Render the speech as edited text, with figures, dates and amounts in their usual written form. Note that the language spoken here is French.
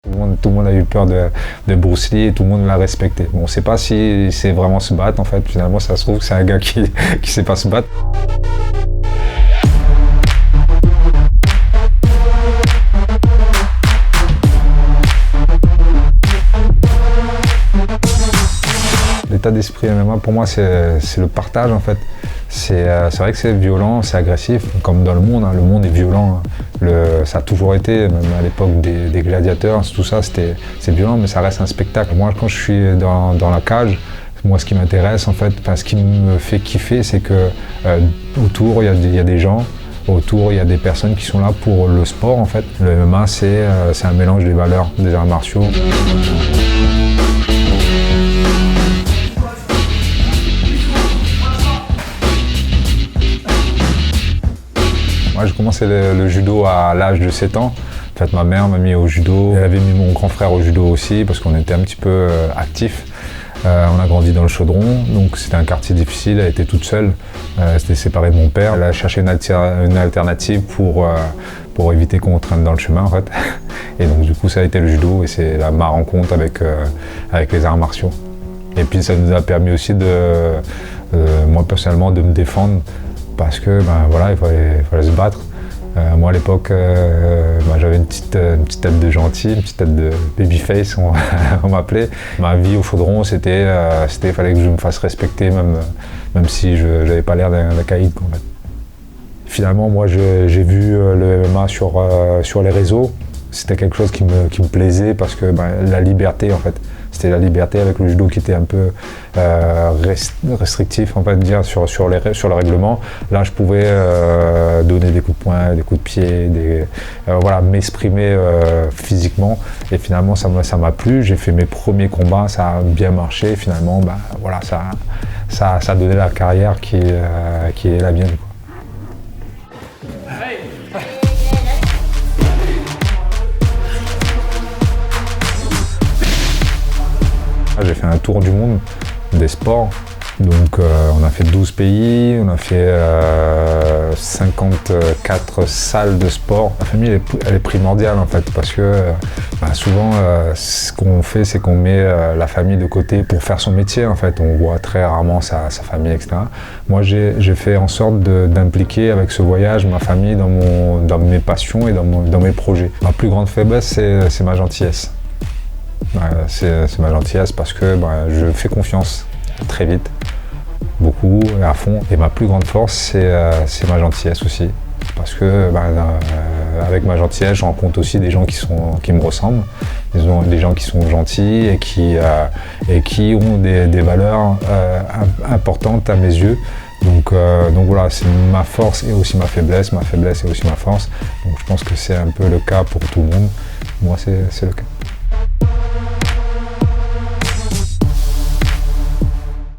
Tout le monde a eu peur de Bruce Lee et tout le monde l'a respecté. Bon, on ne sait pas si c'est vraiment se battre en fait. Finalement, ça se trouve que c'est un gars qui ne sait pas se battre. L'état d'esprit MMA, pour moi, c'est le partage en fait. C'est vrai que c'est violent, c'est agressif, comme dans le monde. Le monde est violent. Ça a toujours été, même à l'époque des gladiateurs, tout ça, c'est violent, mais ça reste un spectacle. Moi, quand je suis dans la cage, moi, ce qui m'intéresse, en fait, ce qui me fait kiffer, c'est que autour, il y a des gens. Autour, il y a des personnes qui sont là pour le sport, en fait. Le MMA, c'est un mélange des valeurs des arts martiaux. Moi, j'ai commencé le judo à l'âge de 7 ans. En fait, ma mère m'a mis au judo. Elle avait mis mon grand frère au judo aussi parce qu'on était un petit peu actifs. On a grandi dans le Chaudron, donc c'était un quartier difficile. Elle était toute seule. Elle s'était séparée de mon père. Elle a cherché une alternative pour éviter qu'on traîne dans le chemin, en fait. Et donc, du coup, ça a été le judo et c'est ma rencontre avec les arts martiaux. Et puis, ça nous a permis aussi moi personnellement, de me défendre. Parce que voilà, il fallait se battre. Moi à l'époque, j'avais une petite tête de gentil, une petite tête de babyface, on m'appelait. Ma vie au Chaudron, il fallait que je me fasse respecter, même si je n'avais pas l'air d'un caïd. En fait. Finalement, moi j'ai vu le MMA sur les réseaux. C'était quelque chose qui me plaisait parce que la liberté en fait. C'était la liberté avec le judo qui était un peu restrictif, on va dire, sur le règlement. Là, je pouvais donner des coups de poing, des coups de pied, m'exprimer physiquement. Et finalement, ça m'a plu. J'ai fait mes premiers combats, ça a bien marché. Et finalement, ça a donné la carrière qui est la mienne. J'ai fait un tour du monde des sports, donc on a fait 12 pays, on a fait 54 salles de sport. La famille elle est primordiale en fait parce que souvent ce qu'on fait c'est qu'on met la famille de côté pour faire son métier en fait. On voit très rarement sa famille etc. Moi j'ai fait en sorte d'impliquer avec ce voyage ma famille dans mes passions et dans mes projets. Ma plus grande faiblesse c'est ma gentillesse. C'est ma gentillesse parce que je fais confiance très vite, beaucoup et à fond. Et ma plus grande force, c'est ma gentillesse aussi. Parce que avec ma gentillesse, je rencontre aussi des gens qui me ressemblent, des gens qui sont gentils et qui ont des valeurs importantes à mes yeux. Donc voilà, c'est ma force et aussi ma faiblesse et aussi ma force. Donc je pense que c'est un peu le cas pour tout le monde. Moi, c'est le cas.